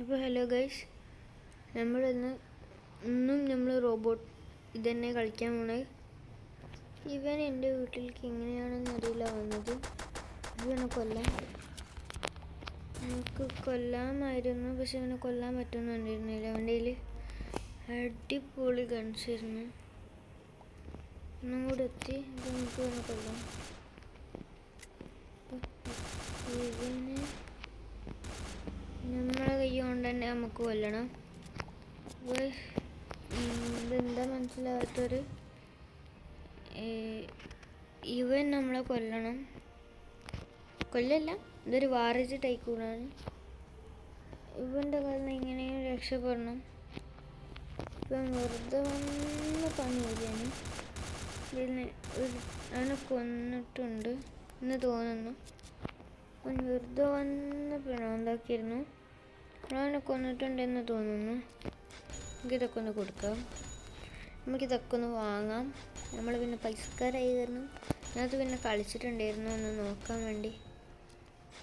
അപ്പോൾ hello guys, നമ്മൾ robot ഇതന്നെ കളിക്കാൻ പോണേ. ഇവൻ എൻ്റെ വീട്ടിലേക്ക് എങ്ങനെയാണെന്ന് അറിയില്ല വന്നത്. ഇവനെ കൊല്ലാം, നമുക്ക് കൊല്ലാമായിരുന്നു, പക്ഷെ ഇവനെ കൊല്ലാൻ പറ്റുന്നുണ്ടായിരുന്നില്ല. അവൻ്റെ കയ്യിൽ അടിപൊളി ഗൺസ് ആയിരുന്നു. ഒന്നും കൂടെ എത്തി, നമുക്ക് ഇവനെ കൊല്ലാം. ഇവനെ നമ്മളെ കൈ കൊണ്ട് തന്നെ നമുക്ക് കൊല്ലണം. ഇതെന്താ മനസ്സിലാകാത്തൊരു, ഇവൻ നമ്മളെ കൊല്ലല്ല, ഇതൊരു വാറിച്ച് ടൈക്കൂണാണ്. ഇവൻ്റെ കയ്യിൽ നിന്ന് എങ്ങനെയും രക്ഷപ്പെടണം. ഇപ്പം വെറുതെ വന്ന പണി ചെയ്യാൻ ഇതിന് അവനെ കൊന്നിട്ടുണ്ട് എന്ന് തോന്നുന്നു. അവൻ വെറുതെ വന്ന പിണാന്താക്കിയിരുന്നു. അവനെ കൊന്നിട്ടുണ്ടെന്ന് തോന്നുന്നു. നമുക്കിതൊക്കെ ഒന്ന് കൊടുക്കാം, നമുക്കിതൊക്കെ ഒന്ന് വാങ്ങാം. നമ്മൾ പിന്നെ പൈസക്കാരായി തരണം. ഞാനത് പിന്നെ കളിച്ചിട്ടുണ്ടായിരുന്നു ഒന്ന് നോക്കാൻ വേണ്ടി,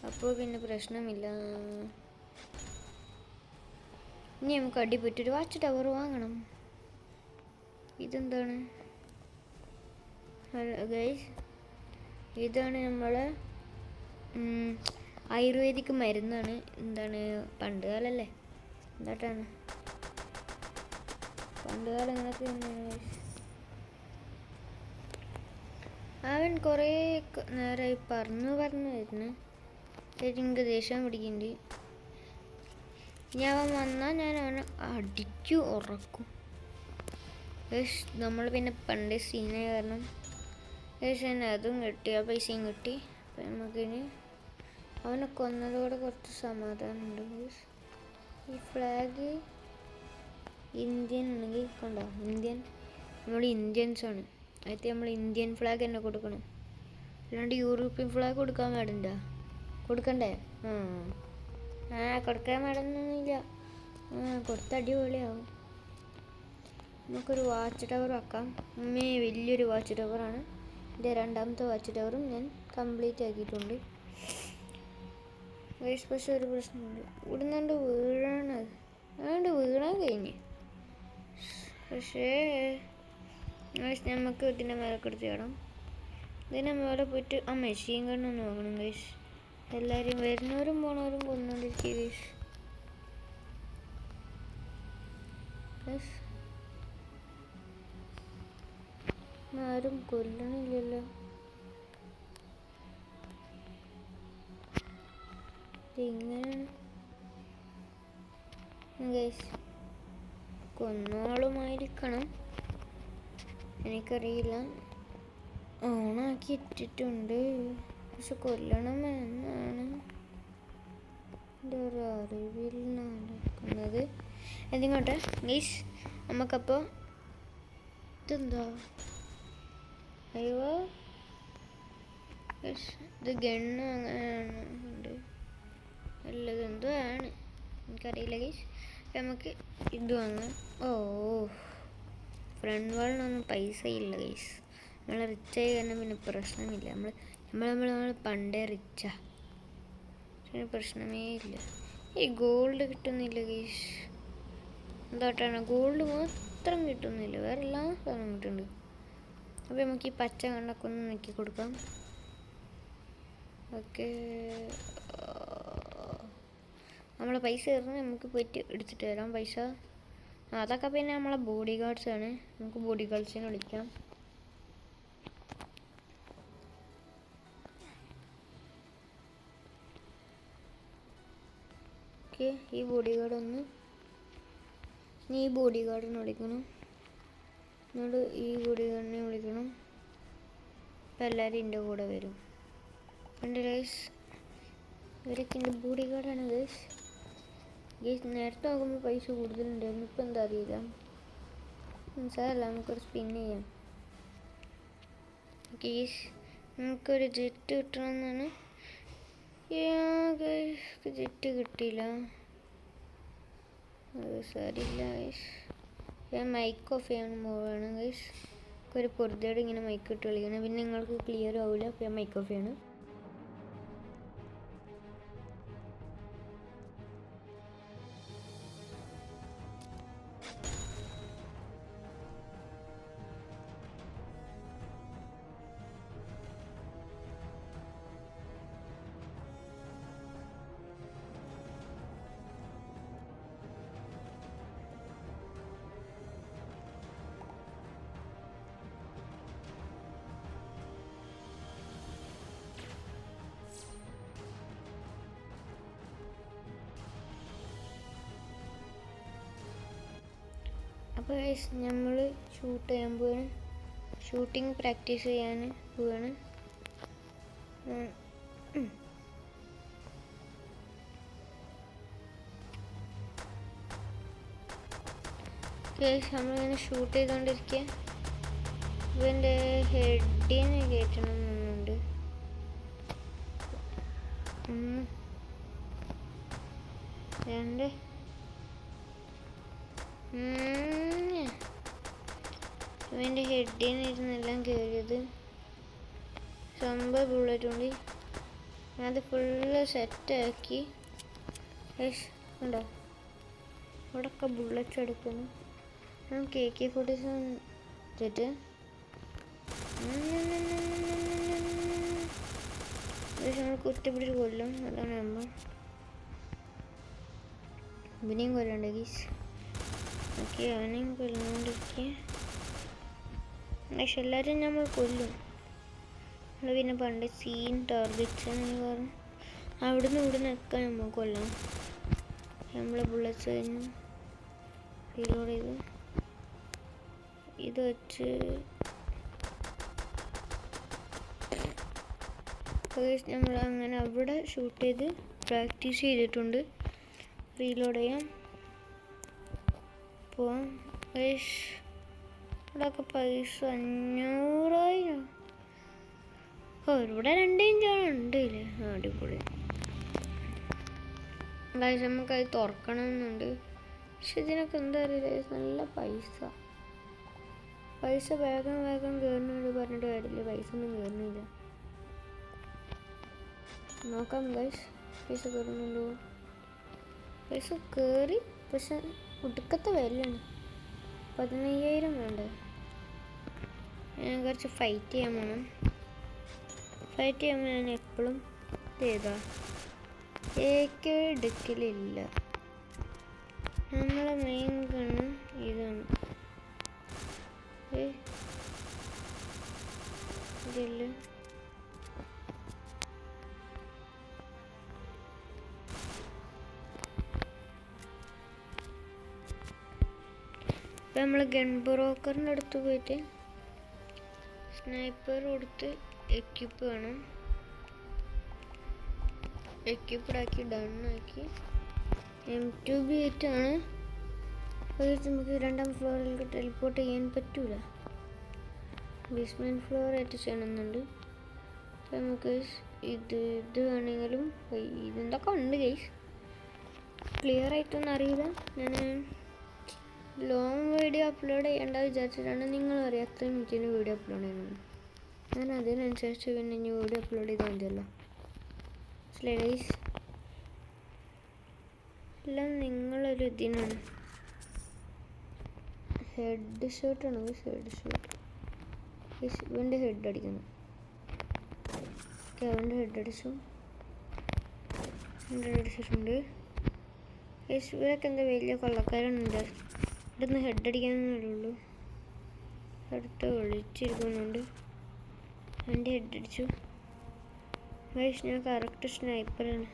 അപ്പോൾ പിന്നെ പ്രശ്നമില്ല. ഇനി നമുക്ക് അടിപൊളിയൊരു വാച്ച് ടവർ വാങ്ങണം. ഇതെന്താണ് ഗൈസ്? ഇതാണ് നമ്മളെ ആയുർവേദിക് മരുന്നാണ്. എന്താണ്, പണ്ട് കാലല്ലേ, എന്താട്ടാണ് പണ്ട് കാലം ഇങ്ങനത്തെ തന്നെയാണ്. അവൻ കുറേ നേരമായി പറഞ്ഞു വരുന്നു. എനിക്ക് ദേഷ്യം പിടിക്കുന്നുണ്ട്. ഞാൻ അവൻ വന്നാൽ ഞാൻ അവനെ അടിക്കും, ഉറക്കും. നമ്മൾ പിന്നെ പണ്ട് സീനായ കാരണം തന്നെ അതും കിട്ടി, ആ പൈസയും കിട്ടി. അപ്പം നമുക്കിനി അവനെ കൊന്നതോടെ കുറച്ച് സമാധാനമുണ്ട്. ഈ ഫ്ലാഗ് ഇന്ത്യൻ ആണെങ്കിൽ കണ്ടോ, നമ്മൾ ഇന്ത്യൻസാണ്. അതിൽ നമ്മൾ ഇന്ത്യൻ ഫ്ലാഗ് തന്നെ കൊടുക്കണം, അല്ലാണ്ട് യൂറോപ്യൻ ഫ്ലാഗ് കൊടുക്കാൻ പാടില്ല. കൊടുക്കണ്ടേ? കൊടുക്കാൻ പാടുന്നില്ല. കൊടുത്ത അടിപൊളിയാവും. നമുക്കൊരു വാച്ച് ടവർ വെക്കാം. വലിയൊരു വാച്ച് ടവറാണ്. എൻ്റെ രണ്ടാമത്തെ വാച്ച് ടവറും ഞാൻ കംപ്ലീറ്റ് ആക്കിയിട്ടുണ്ട്. പക്ഷെ ഒരു പ്രശ്നമുണ്ട്, ഇവിടുന്നുണ്ട് വീഴാൻ കഴിഞ്ഞ്. പക്ഷേ നമുക്ക് ഇതിൻ്റെ മേലെ കൊടുത്ത് ചെയ്യണം. ഇതിൻ്റെ മേലെ പോയിട്ട് ആ മെഷീൻ ഗണ്ണൊന്ന് നോക്കണം ഗൈസ്. എല്ലാവരും വരുന്നവരും പോണവരും കൊന്നുകൊണ്ടിരിക്കുക ഗൈസ്. ആരും കൊല്ലണില്ലല്ലോ. ഇങ്ങനെയാണ് ഗൈസ്, കൊന്നോളുമായിരിക്കണം, എനിക്കറിയില്ല. ഓണാക്കി ഇട്ടിട്ടുണ്ട്, പക്ഷെ കൊല്ലണമെന്നാണ് എൻ്റെ ഒരു അറിവിൽ നടക്കുന്നത്. എന്തിങ്ങോട്ടെ ഗൈസ്, നമുക്കപ്പോൾ ഇതെന്താ, അയ്യോ ഇത് ഗണ്ണ് അങ്ങനെയാണ് ഉണ്ട്, നല്ലതെന്തോ ആണ്, എനിക്കറിയില്ല ഗൈസ്. നമുക്ക് ഇത് വാങ്ങാം. ഫ്രണ്ട് വാളിനൊന്നും പൈസ ഇല്ല ഗൈസ്. നമ്മൾ റിച്ചായി കാരണം പിന്നെ പ്രശ്നമില്ല. നമ്മൾ പണ്ടേ റിച്ചാ, പിന്നെ പ്രശ്നമേ ഇല്ല. ഈ ഗോൾഡ് കിട്ടുന്നില്ല ഗൈസ്, എന്താട്ടാണ് ഗോൾഡ് മാത്രം കിട്ടുന്നില്ല, വേറെ എല്ലാ സാധനവും കിട്ടുന്നുണ്ട്. അപ്പോൾ നമുക്ക് ഈ പച്ച കണ്ണൊക്കെ ഒന്ന് നോക്കി കൊടുക്കാം. ഓക്കെ, നമ്മളെ പൈസ കയറുന്നത് നമുക്ക് പോയിട്ട് എടുത്തിട്ട് വരാം പൈസ. അതൊക്കെ പിന്നെ നമ്മളെ ബോഡി ഗാർഡ്സാണ്, നമുക്ക് ബോഡി ഗാർഡ്സിനെ വിളിക്കാം. ഓക്കെ, ഈ ബോഡി ഗാർഡിനെ വിളിക്കണം, എന്നോട് ഈ ബോഡി ഗാർഡിനെ വിളിക്കണം. അപ്പം എല്ലാവരും എൻ്റെ കൂടെ വരും. ഉണ്ട് ഗൈസ്, ഇവരൊക്കെ എൻ്റെ ബോഡി ഗാർഡാണ് ഗൈസ്. നേരത്തെ നോക്കുമ്പോൾ പൈസ കൂടുതലുണ്ടായിരുന്നു, ഇപ്പം എന്താ അറിയില്ല. സാരല്ല, നമുക്കൊരു സ്പിൻ ചെയ്യാം. ഗൈസ്, നമുക്കൊരു ജെറ്റ് കിട്ടണമെന്നാണ്. ജെറ്റ് കിട്ടിയില്ല, അത് സാരില്ല ഗൈസ്. ഞാൻ മൈക്ക് ഓഫ് ചെയ്യാൻ പോവാണ് ഗൈസ്. ഒരു പൊറുതയോടെ ഇങ്ങനെ മൈക്ക് ഇട്ട് കളിക്കണം, പിന്നെ നിങ്ങൾക്ക് ക്ലിയർ ആവില്ല. അപ്പോൾ ഞാൻ മൈക്ക് ഓഫ് ചെയ്യണം. അപ്പോൾ നമ്മൾ ഷൂട്ട് ചെയ്യാൻ പോവാണ്, ഷൂട്ടിങ് പ്രാക്ടീസ് ചെയ്യാൻ പോവാണ്. നമ്മളിങ്ങനെ ഷൂട്ട് ചെയ്തുകൊണ്ടിരിക്കുക. ഇവൻ്റെ ഹെഡിനെ കയറ്റണം എന്നുണ്ട്. രണ്ട് ഇവൻ്റെ ഹെഡിനിരുന്നെല്ലാം കയറിയത്. സംഭവം ബുള്ളറ്റ് കൊണ്ട് അത് ഫുള്ള് സെറ്റാക്കി. ഉണ്ടോ ഇവിടെയൊക്കെ ബുള്ളറ്റ് എടുക്കുന്നു. AK-47 വെച്ചിട്ട് നമ്മൾ കുത്തിപ്പിടിച്ച് കൊല്ലും. അതാണ് നമ്മൾ ഇവനെയും കൊല്ലണ്ട ഗീസ്. ഓക്കെ, അവനെയും കൊല്ലുകൊണ്ടിരിക്കുക. പക്ഷെ എല്ലാവരും നമ്മൾ കൊല്ലും. നമ്മൾ പിന്നെ പണ്ട് സീൻ ടാർഗറ്റ്സ് എന്ന് പറഞ്ഞു അവിടുന്ന് ഇവിടുന്നൊക്കെ നമ്മൾ കൊല്ലാം. നമ്മളെ ബുള്ളറ്റ്സ് കഴിഞ്ഞു റീലോഡ് ചെയ്ത് ഇത് വെച്ച് നമ്മൾ അങ്ങനെ അവിടെ ഷൂട്ട് ചെയ്ത് പ്രാക്ടീസ് ചെയ്തിട്ടുണ്ട്. റീലോഡ് ചെയ്യാം, പോവാം. ഇവിടെയൊക്കെ പൈസ 500,000. ഇവിടെ 2 ഇഞ്ചാണ് ഉണ്ടല്ലേ. അടിപൊളി. നമുക്കത് തുറക്കണമെന്നുണ്ട്. പക്ഷെ ഇതിനൊക്കെ എന്താ അറിയില്ല, നല്ല പൈസ വേഗം കയറുന്നുണ്ട് പറഞ്ഞിട്ട് കാര്യമില്ല. പൈസ ഒന്നും കയറുന്നില്ല. നോക്കാം ഗൈസ്, പൈസ കയറുന്നുണ്ടോ? പൈസ കയറി, പക്ഷെ ഒടുക്കത്തെ വിലയാണ്. 15,000 വേണ്ടേ. ഞാൻ കുറച്ച് ഫൈറ്റ് ചെയ്യാൻ വേണം. ഫൈറ്റ് ചെയ്യുമ്പോൾ ഞാൻ എപ്പോഴും ചെയ്താ എടുക്കലില്ല. നമ്മളെ മെയിൻ ഗണ്ണ് ഇതാണ്. ഇതില്ല. ഇപ്പം നമ്മൾ ഗൺ ബ്രോക്കറിൻ്റെ അടുത്ത് പോയിട്ട് സ്നൈപ്പർ കൊടുത്ത് എക്യുപ്പ് വേണം. എക്യുപ്ഡാക്കി ഡണ്ണാക്കി M2B8 ആണ്. നമുക്ക് 2ാം ഫ്ലോറിലേക്ക് ടെലിപ്പോർട്ട് ചെയ്യാൻ പറ്റൂല. ബേസ്മെൻറ്റ് ഫ്ലോർ ആയിട്ട് ചെയ്യണമെന്നുണ്ട്. നമുക്ക് ഇത് വേണമെങ്കിലും ഇതെന്തൊക്കെ ഉണ്ട് ഗൈസ്, ക്ലിയർ ആയിട്ടൊന്നും അറിയില്ല. ഞാൻ ലോങ് വീഡിയോ അപ്ലോഡ് ചെയ്യേണ്ട വിചാരിച്ചിട്ടാണ്. നിങ്ങൾ അറിയാം അത്രയും മിനിറ്റിന് വീഡിയോ അപ്ലോഡ് ചെയ്യുന്നത്. ഞാൻ അതിനനുസരിച്ച് പിന്നെ ഇനി വീഡിയോ അപ്ലോഡ് ചെയ്താൽ മതിയല്ലോ. ഗൈസ് എല്ലാം നിങ്ങളൊരു ഇതിനാണ്. ഹെഡ് ഷോട്ടാണ്. ഹെഡ് ഷോട്ട് ഇവൻ്റെ ഹെഡ് അടിക്കണം. അവൻ്റെ ഹെഡ് അടിച്ചിട്ടുണ്ട്. ഇവരൊക്കെ എന്താ വലിയ കൊള്ളക്കാരുണ്ട്. ഇവിടുന്ന് ഹെഡ് അടിക്കാനേ അടുത്ത് ഒളിച്ചിരിക്കുന്നുണ്ട്. അവൻ്റെ ഹെഡ് അടിച്ചു. ഗൈസ് ഞാൻ കറക്റ്റ് സ്നൈപ്പറാണ്.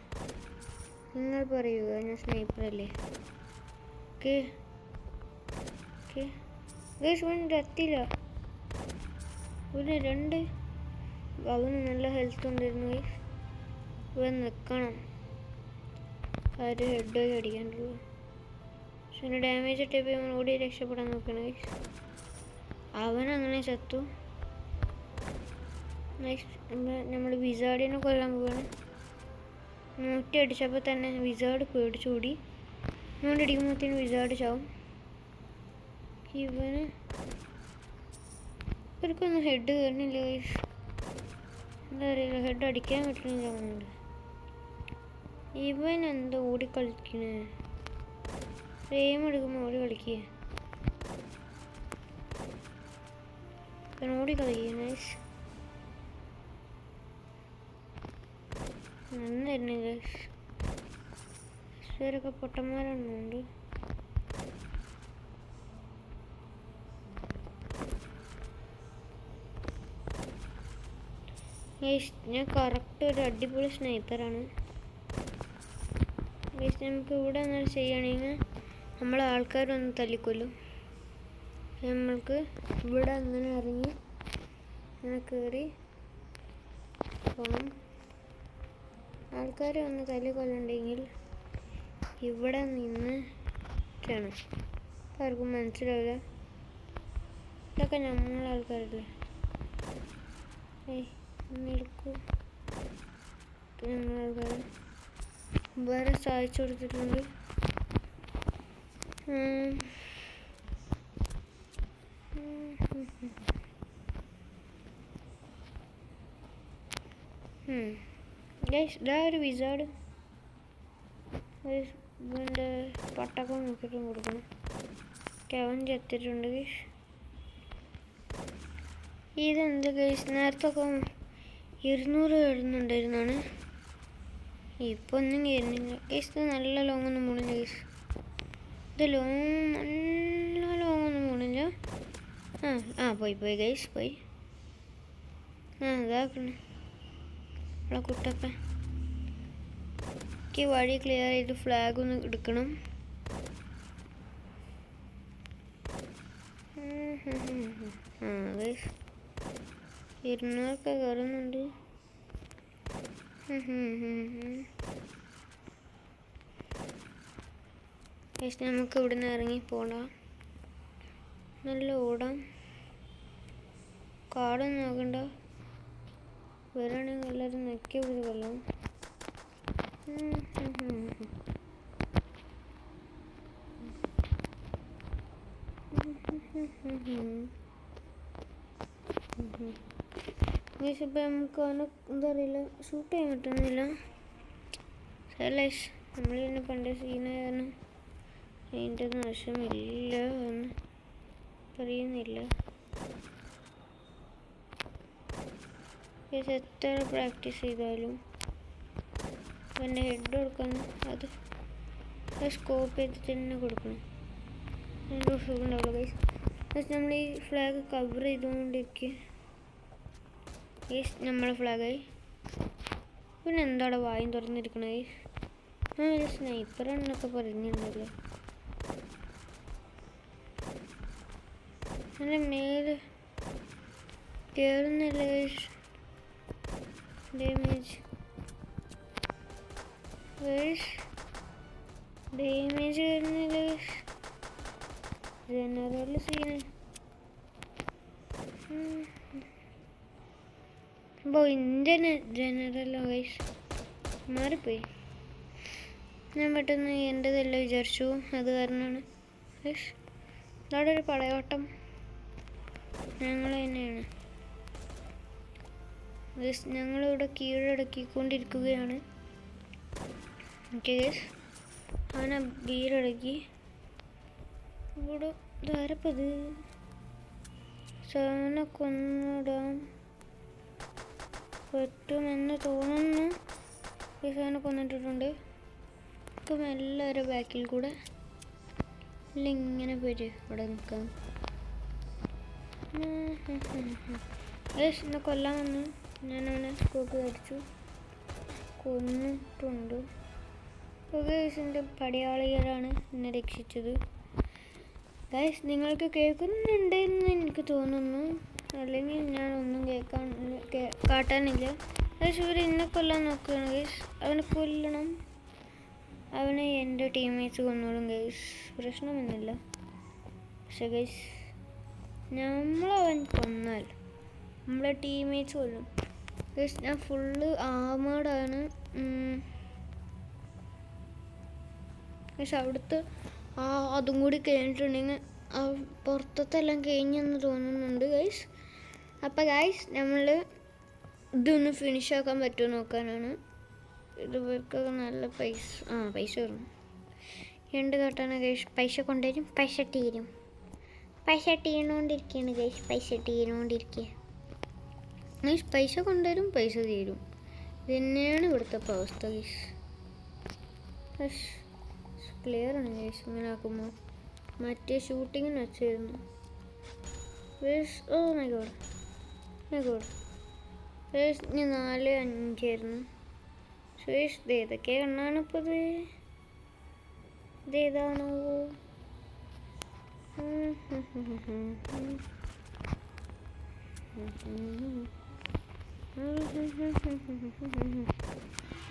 നിങ്ങൾ പറയുക ഞാൻ സ്നൈപ്പറല്ലേ. ഓക്കെ ഗൈസ് അവൻ്റെ എത്തിയില്ല. ഒരു 2 അവന് നല്ല ഹെൽത്ത് ഉണ്ടായിരുന്നു ഗൈസ്. ഇവൻ നിൽക്കണം. ആര് ഹെഡ് പോയി അടിക്കാണ്ടുള്ളൂ. പക്ഷെ എൻ്റെ ഡാമേജ് ഇട്ടപ്പോൾ അവൻ ഓടി രക്ഷപ്പെടാൻ നോക്കണം ഗൈസ്. അവനങ്ങനെ ചത്തു. നമ്മൾ വിസാർഡിനെ കൊല്ലാൻ പോവാണ്. 100 അടിച്ചപ്പോൾ തന്നെ വിസാർഡ് പേടിച്ചോടി. 100 അടിക്കുമ്പോഴത്തേനും വിസാർഡ് ചാവും. ഇവർക്കൊന്നും ഹെഡ് കയറുന്നില്ല ഗൈസ്. എന്താ അറിയില്ല, ഹെഡ് അടിക്കാൻ പറ്റുന്നില്ല. ഇവൻ എന്താ ഓടി കളിക്കണേ. ഫ്രെയിം എടുക്കുമ്പോൾ ഓടി കളിക്കുക. ഇവൻ ഓടി കളിക്കുക ഗൈസ്. നന്നായിരുന്നു ഗൈസ്. ഇവരൊക്കെ പൊട്ടന്മാരുണ്ട്. ഞാൻ കറക്റ്റ് ഒരു അടിപൊളി സ്നൈപ്പറാണ്. നമുക്ക് ഇവിടെ എന്നാൽ ചെയ്യുകയാണെങ്കിൽ നമ്മളെ ആൾക്കാരൊന്ന് തല്ലിക്കൊല്ലും. നമ്മൾക്ക് ഇവിടെ അങ്ങനെ ഇറങ്ങി അങ്ങനെ കയറി പോകണം. ആൾക്കാർ ഒന്ന് തല്ലിക്കൊല്ലുണ്ടെങ്കിൽ ഇവിടെ നിന്ന് ചെയ്യണം. ആർക്കും മനസ്സിലാവില്ല. ഇതൊക്കെ നമ്മളെ ആൾക്കാരല്ലേ. നിൽക്കൂ, നമ്മളെ ആൾക്കാർ വേറെ സഹായിച്ചു കൊടുത്തിട്ടുണ്ട്. ഇതാ ഒരു വിസാർഡ്. ഇവൻ്റെ പട്ടക്കം നോക്കിയിട്ടും കൊടുക്കണം. അവൻ ചെത്തിട്ടുണ്ട് ഗൈസ്. ഇതെന്ത് ഗൈസ്, നേരത്തെ 200 കയറുന്നുണ്ടായിരുന്നാണ്, ഇപ്പോൾ ഒന്നും കയറുന്നില്ല ഗൈസ്. ഇത് നല്ല ലോങ് ഒന്നും പോണില്ല ഗൈസ്. ഇത് നല്ല ലോങ് ഒന്നും പോണില്ല. പോയി ഗൈസ് പോയി. ഇതാക്കണേ നമ്മളെ കുട്ടപ്പൻ. എനിക്ക് വഴി ക്ലിയർ ചെയ്ത് ഫ്ലാഗ് ഒന്ന് എടുക്കണം. ഗൈസ് 200 കയറുന്നുണ്ട്. നമുക്ക് ഇവിടെ നിന്ന് ഇറങ്ങി പോടാം. നല്ല ഓടാം. കാടൊന്നും നോക്കണ്ട. വരാണെങ്കിൽ എല്ലാവരും നെക്കി പിടിച്ച് കൊല്ലാം. ഇപ്പം നമുക്ക് അവനെ എന്താ അറിയില്ല, ഷൂട്ട് ചെയ്യാൻ പറ്റുന്നില്ല. നമ്മൾ പിന്നെ പണ്ട് സീനായിരുന്നു, അതിൻ്റെ നാശമില്ല എന്ന് പറയുന്നില്ല. എത്ര പ്രാക്ടീസ് ചെയ്താലും അവൻ്റെ ഹെഡ് കൊടുക്കണം. അത് സ്കോപ്പ് ചെയ്ത് തന്നെ കൊടുക്കണം. അതിൻ്റെ സുഖം ഉണ്ടാവുള്ളൂ ഗൈസ്. നമ്മൾ ഈ ഫ്ലാഗ് കവർ ചെയ്തുകൊണ്ടിരിക്കുക. ഗൈസ് നമ്മളെ ഫ്ലാഗായി. പിന്നെ എന്താണ് വായും തുറന്നിരിക്കണേ? സ്നൈപ്പറാണെന്നൊക്കെ പറഞ്ഞിട്ടുണ്ടല്ലോ. എൻ്റെ മേല് കയറുന്നില്ല ഗൈസ്. ഡാമേജ് കയറുന്നില്ല ഗൈസ്. ജനറൽ സീന് ഇന്ത്യൻ ജനറലോ ഗൈസ് മാറിപ്പോയി. ഞാൻ പെട്ടെന്ന് എൻ്റെതല്ല വിചാരിച്ചു, അത് കാരണമാണ് ഗൈസ്. അവിടെ ഒരു പടയോട്ടം ഞങ്ങൾ തന്നെയാണ് ഗൈസ്. ഞങ്ങളിവിടെ കീഴടക്കിക്കൊണ്ടിരിക്കുകയാണ്. ഓക്കെ ഗൈസ്, അവനെ കീഴടക്കി. ഇവിടെ ധാരപ്പത് സാധനം കൊന്നിടാൻ പറ്റുമെന്ന് തോന്നുന്നു. ഈ സാധനം കൊന്നിട്ടിട്ടുണ്ട്. എല്ലാവരും ബാക്കിൽ കൂടെ ഇങ്ങനെ പോയിട്ട് ഇവിടെ നിൽക്കാം. എന്നെ കൊല്ലാൻ വന്നു. ഞാനവനെ സ്കോപ്പ് അടിച്ചു, കൊന്നിട്ടുണ്ട്. ഗൈസിൻ്റെ പടയാളികളാണ് എന്നെ രക്ഷിച്ചത്. ഗൈസ് നിങ്ങൾക്ക് കേൾക്കുന്നുണ്ടെന്ന് എനിക്ക് തോന്നുന്നു, അല്ലെങ്കിൽ ഞാൻ ഒന്നും കാട്ടാനില്ല. ഗൈസ് ഇവർ എന്നെ കൊല്ലാൻ നോക്കുകയാണ് ഗൈസ്. അവനെ കൊല്ലണം. അവനെ എൻ്റെ ടീംമേറ്റ്സ് കൊന്നോളും ഗൈസ്, പ്രശ്നമൊന്നുമില്ല. പക്ഷെ ഗൈസ് നമ്മളവൻ കൊന്നാൽ നമ്മളെ ടീംമേറ്റ്സ് കൊല്ലും ഗൈസ്. ഞാൻ ഫുള്ള് ആമേർഡാണ് ഗൈസ്. അവിടുത്തെ അതും കൂടി കഴിഞ്ഞിട്ടുണ്ടെങ്കിൽ പുറത്തെല്ലാം കഴിഞ്ഞെന്ന് തോന്നുന്നുണ്ട് ഗൈസ്. അപ്പം ഗൈസ് നമ്മൾ ഇതൊന്ന് ഫിനിഷ് ആക്കാൻ പറ്റുമോ നോക്കാനാണ്. ഇവർക്കൊക്കെ നല്ല പൈസ വരും. രണ്ട് കാട്ടാണ് ഗൈസ്. പൈസ കൊണ്ടുവരും, പൈസ തീരും. പൈസ തീർന്നുകൊണ്ടിരിക്കുകയാണ് ഗൈസ്. പൈസ തീർന്നുകൊണ്ടിരിക്കുക ഗൈസ്. പൈസ കൊണ്ടുവരും, പൈസ തീരും. ഇത് തന്നെയാണ് ഇവിടുത്തെ അവസ്ഥ ഗൈസ്. ക്ലിയറാണ് ഗൈസ്. ഇങ്ങനെ ആക്കുമ്പോൾ മറ്റേ ഷൂട്ടിങ്ങിന് വെച്ചായിരുന്നു guys. Oh my god guys. ഇനി 4-5 ആയിരുന്നു ഗൈസ്. ഇത് ഏതൊക്കെ കണ്ണാണ് ഇപ്പോൾ? ഇത് ഏതാണോ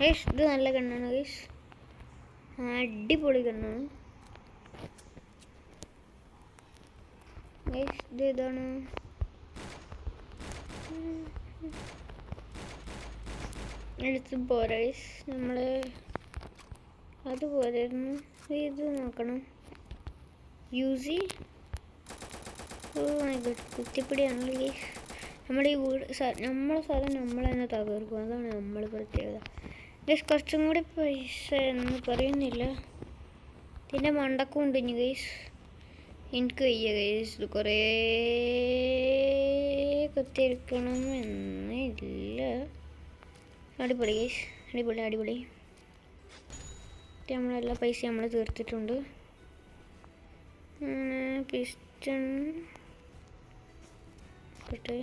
ഗൈസ് ഇത് നല്ല കണ്ണാണ് ഗൈസ്, അടിപൊളി കണ്ണാണ് ഗൈസ്. ഇത് ഏതാണ്? എടുത്ത് പോരാ ഗൈസ്, നമ്മൾ അത് പോരായിരുന്നു. ഇത് നോക്കണം, യൂസി. ഓ മൈ ഗോഡ്, കുത്തിപ്പിടിയാണല്ലോ ഗൈസ്. നമ്മുടെ ഈ വീട് നമ്മളെ സ്ഥലം നമ്മൾ തന്നെ തകർക്കും, അതാണ് നമ്മൾ പ്രത്യേകത ഗൈസ്. കുറച്ചും കൂടി പൈസ എന്ന് പറയുന്നില്ല, ഇതിൻ്റെ മണ്ടക്കും ഉണ്ട് ഇനി ഗൈസ്. എനിക്ക് വയ്യ ഗൈസ്, ഇത് കുറേ കുത്തിയിരിക്കണം എന്നില്ല. അടിപൊളി ഗൈസ്, അടിപൊളി അടിപൊളി. നമ്മളെല്ലാ പൈസ നമ്മൾ തീർത്തിട്ടുണ്ട്. പിസ്റ്റൺ കിട്ടെ.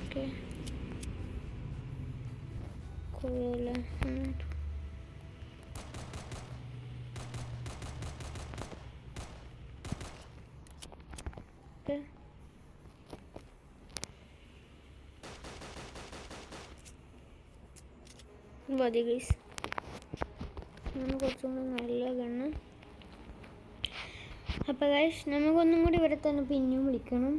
ഓക്കെ കൊള്ളാം. മതി ഗൈസ്, കുറച്ചും കൂടി നല്ല ഗണ്ണ്. അപ്പോൾ ഗൈസ് നമുക്കൊന്നും കൂടി ഇവരെ തന്നെ പിന്നെയും വിളിക്കണം,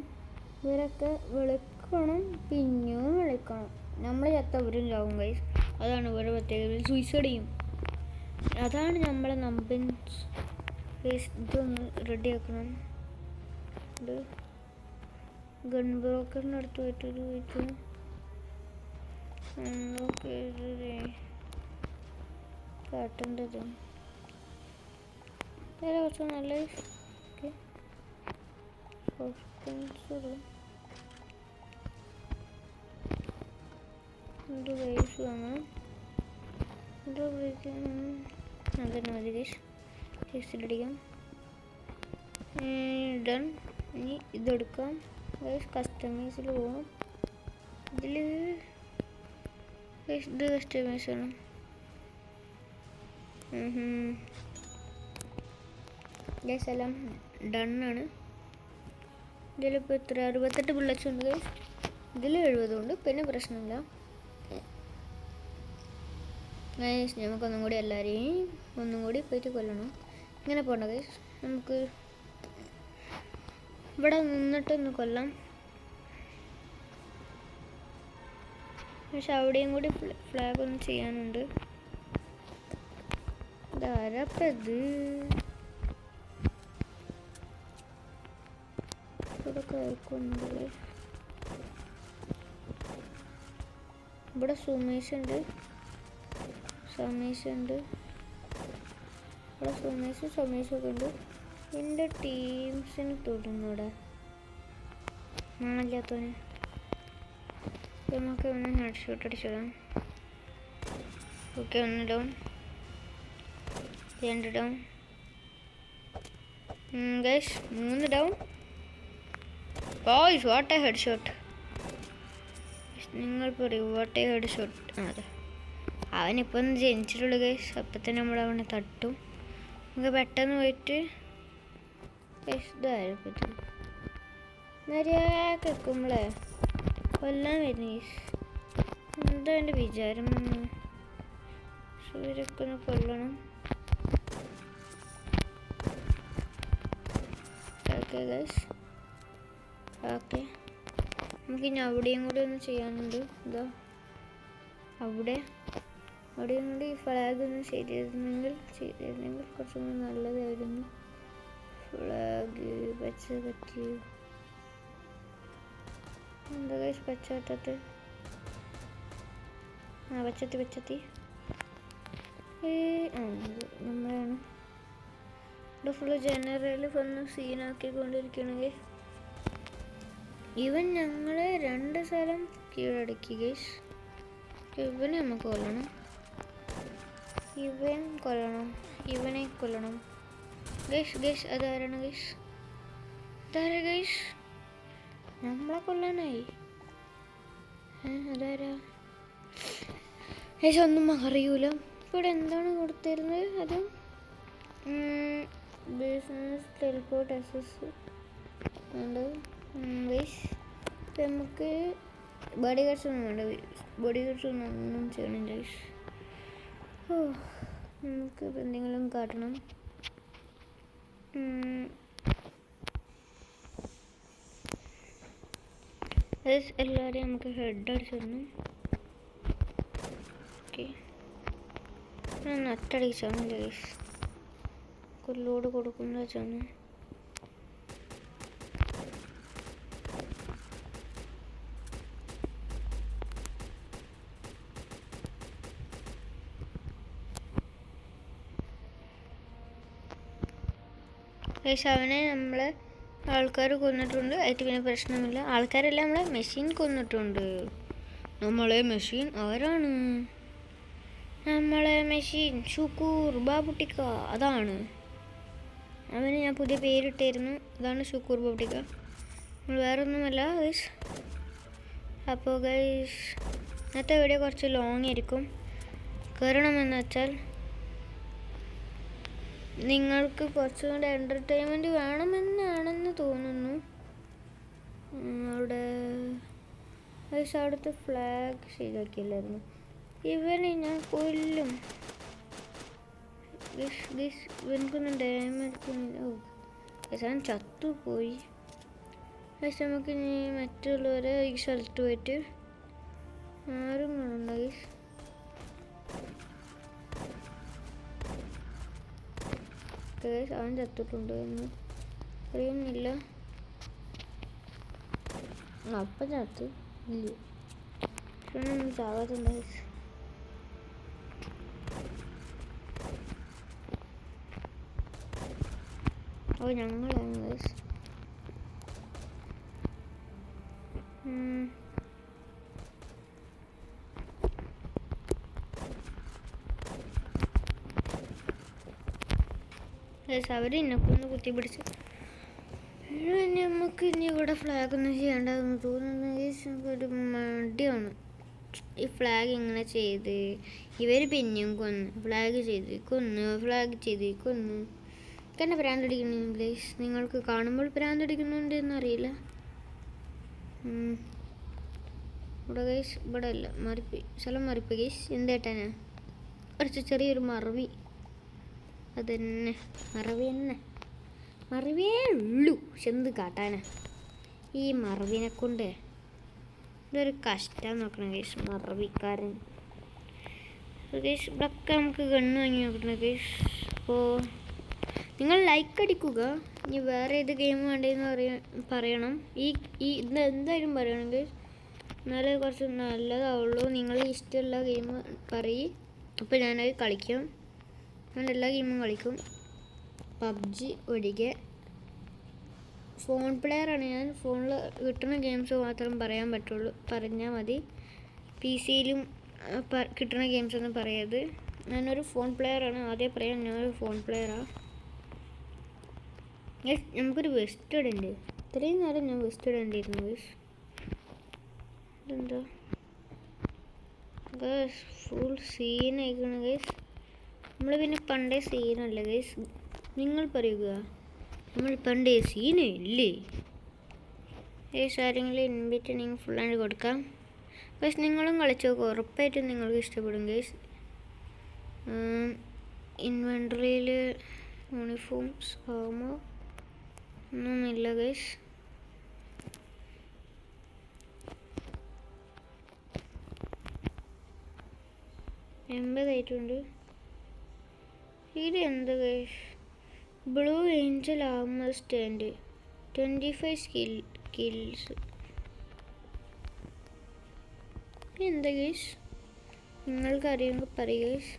ഇവരൊക്കെ വിളിക്കണം, പിന്നെയും വിളിക്കണം. നമ്മൾ ചത്തവരും ചാവും ഗൈസ്, അതാണ് ഇവരുടെ പ്രത്യേകത. സൂയിസൈഡ് ചെയ്യും, അതാണ് നമ്മളെ നമ്പൻ ഗൈസ്. ഇതൊന്ന് റെഡി ആക്കണം. ഇത് ഗൺ ബ്രോക്കറിൻ്റെ അടുത്ത് പോയിട്ടൊരു വെച്ചു കാട്ടേണ്ടത് കുറച്ച് നല്ല. ഇത് വൈസ് വാങ്ങാം, ഇത് അതന്നെ മതി ഗൈസ്. ടേസ്റ്റിലടിക്കാം. ഡൺ. ഇനി ഇതെടുക്കാം ഗൈസ്, കസ്റ്റമൈസിൽ പോകാം. ഇതിൽ ഇത് കസ്റ്റമൈസാണ്. ഗൈസ് എല്ലാം ഡണ്ണാണ്. ഇതിലിപ്പോൾ എത്ര 68 ബുള്ളറ്റ്സ് ഉണ്ട് ഗൈസ്, ഇതിൽ 70 ഉണ്ട്, പിന്നെ പ്രശ്നമില്ല ഗൈസ്. നമുക്കൊന്നും കൂടി എല്ലാവരെയും ഒന്നും കൂടി പോയിട്ട് കൊല്ലണം. ഇങ്ങനെ പോകണ്ട ഗൈസ്, നമുക്ക് ഇവിടെ നിന്നിട്ടൊന്ന് കൊല്ലാം. പക്ഷെ അവിടെയും കൂടി ഫ്ലാഗ് ഒന്ന് ചെയ്യാനുണ്ട്. ധാരാപ്പത് ഇവിടെ കേൾക്കുന്നുണ്ട്. ഇവിടെ സുമേഷ് ഉണ്ട്, സമേഷുണ്ട്. ഇവിടെ സമേഷൊക്കെ ഉണ്ട്. എൻ്റെ ടീംസിന് തൊടുന്നൂടെ ആളില്ലാത്തവന്. നമുക്ക് ഒന്ന് ഹെഡ് ഷോട്ട് അടിച്ചിടാം. Okay, 1 down, 2 down guys, 3 down. Guys what a headshot. നിങ്ങൾ പറയൂ വാട്ട് എ ഹെഡ് ഷോട്ട്. അതെ, അവനിപ്പം ഒന്ന് ജനിച്ചിട്ടുള്ളൂ ഗൈസ്, അപ്പം തന്നെ നമ്മൾ അവനെ തട്ടും. നമുക്ക് പെട്ടെന്ന് പോയിട്ട് ഗൈസ് ഇതായിരിക്കും മര്യാദ വെക്കുമ്പോളേ കൊല്ലാൻ വരുന്നു ഗൈസ്. എന്താ എൻ്റെ വിചാരം? സൂര്യക്ക് ഒന്ന് കൊല്ലണം. Okay guys, okay. നമുക്കിനി അവിടെയും കൂടി ഒന്ന് ചെയ്യാനുണ്ട്. ഇതാ അവിടെയും കൂടി ഈ ഫ്ലാഗ് ഒന്ന് ചെയ്തിരുന്നെങ്കിൽ കുറച്ചും കൂടി നല്ലതായിരുന്നു. ഫ്ലാഗ് പച്ച കത്തി എന്താ ഗൈസ് പച്ച കത്തത്ത്? പച്ചത്തി നമ്മളാണ് ഇവിടെ ഫുള്ള് ജനറൽ വന്ന് സീനാക്കിക്കൊണ്ടിരിക്കുകയാണെങ്കിൽ ഇവൻ ഞങ്ങളെ 2 സ്ഥലം കീഴടക്കി ഗൈസ്. ഇവനെ നമുക്ക് കൊല്ലണം, ഇവനെ കൊല്ലണം ഗൈസ്. അതാരാണ് ഗൈസ്? അതാരാ ഗൈസ്? നമ്മളെ കൊല്ലാനായി. അതാരാ ഗൈസ്? ഒന്നും അറിയൂല. ഇവിടെ എന്താണ് കൊടുത്തിരുന്നത്? അത് ബിസിനസ് ടെലിപ്പോർട്ട് അസസ് ഉണ്ട് ഗൈസ്. ഇപ്പം നമുക്ക് ബോഡി ഗാർഡ്സ് ഒന്നും വേണ്ട, ബോഡി ഗാർഡ്സ് ഒന്നും ചെയ്യണം ഗൈസ്. നമുക്ക് ഇപ്പം എന്തെങ്കിലും കാട്ടണം. എല്ലാവരെയും നമുക്ക് ഹെഡ് അടിച്ചിടണം. ഓക്കെ, ഞാൻ നട്ടടിച്ചാണ് ഗൈസ്, ലോഡ് കൊടുക്കുന്ന വെച്ചാണ്. അവനെ നമ്മളെ ആൾക്കാർ കൊന്നിട്ടുണ്ട്, ആയിട്ട് പിന്നെ പ്രശ്നമില്ല. ആൾക്കാരെല്ലാം നമ്മളെ മെഷീൻ കൊന്നിട്ടുണ്ട്. നമ്മളെ മെഷീൻ ആരാണ്? നമ്മളെ മെഷീൻ ഷുക്കൂർ ബാബുട്ടിക്ക, അതാണ്. അവന് ഞാൻ പുതിയ പേരിട്ടായിരുന്നു, അതാണ് ഷുക്കൂർ ബാബുട്ടിക്ക. നമ്മൾ വേറെ ഒന്നുമല്ല ഗൈസ്. അപ്പോൾ ഗൈസ് ഇന്നത്തെ വീഡിയോ കുറച്ച് ലോങ് ആയിരിക്കും. കയറണമെന്ന് വെച്ചാൽ നിങ്ങൾക്ക് കുറച്ചും കൂടെ എൻ്റർടൈൻമെൻറ്റ് വേണമെന്നാണെന്ന് തോന്നുന്നു. അവിടെ ഗൈസ് അവിടുത്തെ ഫ്ലാഗ് ശരിയാക്കിയില്ലായിരുന്നു. ഇവനെ ഞാൻ കൊല്ലും. ഇവനക്കൊന്നും ഡാമേജ് അവൻ ചത്തുപോയി. പക്ഷെ നമുക്ക് ഇനി മറ്റുള്ളവരെ ഈ സ്ഥലത്ത് പോയിട്ട് ആരും കാണണ്ട ഗൈസ്. അവൻ ചത്തിട്ടുണ്ട് എന്ന് അറിയുന്നില്ല. അപ്പം ചത്ത് ഇല്ല, ചാവാത്തുണ്ട് ഗൈസ്. ഓ ഞങ്ങളാണ് ഗൈസ്. അവർ എന്നെക്കൊന്ന് കുത്തിപ്പിടിച്ച്. നമുക്ക് ഇനി ഇവിടെ ഫ്ലാഗ് ഒന്നും ചെയ്യേണ്ടതെന്ന് തോന്നുന്നു ഗൈസ്. നമുക്കൊരു മടിയാണ് ഈ ഫ്ലാഗ് ഇങ്ങനെ ചെയ്ത്. ഇവർ പിന്നെയും കൊന്ന്, ഫ്ലാഗ് ചെയ്ത് കൊന്ന്, ഫ്ലാഗ് ചെയ്ത് കൊന്ന്. തന്നെ ഭ്രാന്തടിക്കുന്നു ഗൈസ്. നിങ്ങൾക്ക് കാണുമ്പോൾ ഭ്രാന്തടിക്കുന്നുണ്ട് എന്നറിയില്ല. ഇവിടെ ഗൈസ്, ഇവിടെ അല്ല, മാറിപ്പോയി, സ്ഥലം മാറിപ്പോയി ഗൈസ്. എന്തേട്ടാനാ കുറച്ച് ചെറിയൊരു മറവി, അതന്നെ മറവി തന്നെ, മറവിയേ ഉള്ളൂ. പക്ഷെ എന്ത് കാട്ടാനാ ഈ മറവിനെ കൊണ്ട്. ഇതൊരു കഷ്ടം നോക്കണം ഗൈസ്, മറവിക്കാരൻ ഗൈസ്. ഇവിടെയൊക്കെ നമുക്ക് ഗണ്ണ് വാങ്ങി നോക്കണം ഗൈസ്. അപ്പോൾ നിങ്ങൾ ലൈക്ക് അടിക്കുക. ഇനി വേറെ ഏത് ഗെയിം വേണ്ടതെന്ന് പറയണം. ഇത് എന്തായാലും പറയണം ഗൈസ്, എന്നാലേ കുറച്ച് നല്ലതാവുള്ളൂ. നിങ്ങൾ ഇഷ്ടമുള്ള ഗെയിം പറയും, അപ്പോൾ ഞാനത് കളിക്കാം. ഞാൻ എല്ലാ ഗെയിമും കളിക്കും, പബ്ജി ഒഴികെ. ഫോൺ പ്ലെയറാണ് ഞാൻ, ഫോണിൽ കിട്ടുന്ന ഗെയിംസ് മാത്രം പറയാൻ പറ്റുള്ളൂ, പറഞ്ഞാൽ മതി. പി സിയിലും കിട്ടുന്ന ഗെയിംസ് ഒന്നും പറയരുത്. ഞാനൊരു ഫോൺ പ്ലെയറാണ്, ആദ്യം പറയാം, ഞാനൊരു ഫോൺ പ്ലെയറാണ്. നമുക്കൊരു വെസ്റ്റ് ഇടണ്ട്. ഇത്രയും നേരം ഞാൻ വെസ്റ്റ് ഇടേണ്ടിയിരുന്നു ഗൈസ്. ഇതെന്താ ഗൈസ്, ഫുൾ സീനായിക്കണം ഗൈസ്. നമ്മൾ പിന്നെ പണ്ടേ സീനല്ല ഗൈസ്, നിങ്ങൾ പറയുക. നമ്മൾ പണ്ടേ സീനല്ലേ ഗൈസ്. ആരെങ്കിലും ഇൻവൈറ്റ് ഉണ്ടെങ്കിൽ ഫുള്ളായിട്ട് കൊടുക്കാം ഗൈസ്. നിങ്ങളും കളിച്ചു നോക്കുക, ഉറപ്പായിട്ടും നിങ്ങൾക്ക് ഇഷ്ടപ്പെടും ഗൈസ്. ഇൻവെൻട്രിയിൽ യൂണിഫോംസ് ആമോ ഒന്നുമില്ല ഗൈസ്. എൺപതായിട്ടുണ്ട്. ഇത് എന്താ guys, blue Angel armour stand 25 kills. എന്താ ഗൈസ്, നിങ്ങൾക്ക് അറിയുമെങ്കിൽ പറയുക ഗൈസ്.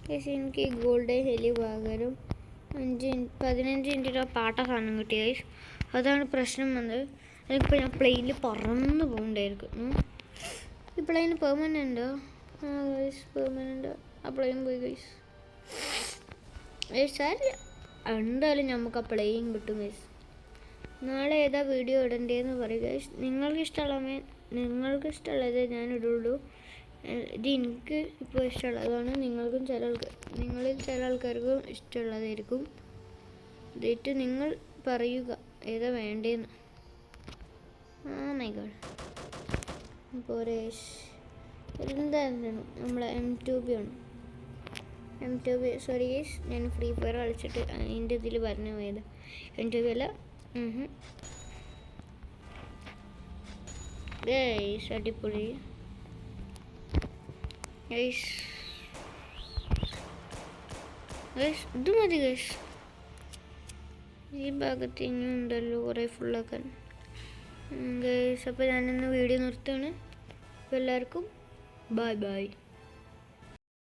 ഗൈസ് എനിക്ക് ഗോൾഡൻ ഹെലി പകരം 15 ഇഞ്ചിൻ്റെ പാട്ട സാധനം കിട്ടി ഗൈസ്. അതാണ് പ്രശ്നം വന്നത്. എനിക്കിപ്പോൾ ഞാൻ പ്ലെയിനിൽ പറന്ന് പോകണ്ടായിരിക്കും. ഈ പ്ലെയിന് പെർമനൻ്റോ? ആ ഗൈസ് പെർമനൻ്റ്. ആ പ്ലെയിൻ പോയി ഗൈസ്. സാരില്ല, എന്തായാലും നമുക്ക് ആ പ്ലെയിൻ കിട്ടും ഗൈസ്. നാളെ ഏതാ വീഡിയോ ഇടണ്ടേന്ന് പറയുക ഗൈസ്. നിങ്ങൾക്ക് ഇഷ്ടമുള്ളത് ഞാൻ ഇടുള്ളൂ. ഇത് എനിക്ക് ഇപ്പോൾ ഇഷ്ടമുള്ളതാണ്. നിങ്ങളിൽ ചില ആൾക്കാർക്കും ഇഷ്ടമുള്ളതായിരിക്കും. ഇതായിട്ട് നിങ്ങൾ പറയുക ഏതാ വേണ്ടതെന്ന്. മൈ ഗോഡ് പോരേ. എന്താണ് നമ്മളെ M2B ആണ്. M2B സോറി ഗൈസ്, ഞാൻ ഫ്രീ ഫയർ കളിച്ചിട്ട് അതിൻ്റെ ഇതിൽ പറഞ്ഞു പോയത്. M2B അല്ല. ഗൈസ് അടിപൊളി ഗൈസ്. ഇത് മതി ഗൈസ്. ഈ ഭാഗത്ത് ഇനിയും ഉണ്ടല്ലോ കുറേ ഫുള്ളാക്കാൻ ഗൈസ്. അപ്പോൾ ഞാനിന്ന് വീഡിയോ നിർത്തുകയാണ്. അപ്പോൾ എല്ലാവർക്കും ബൈ ബൈ.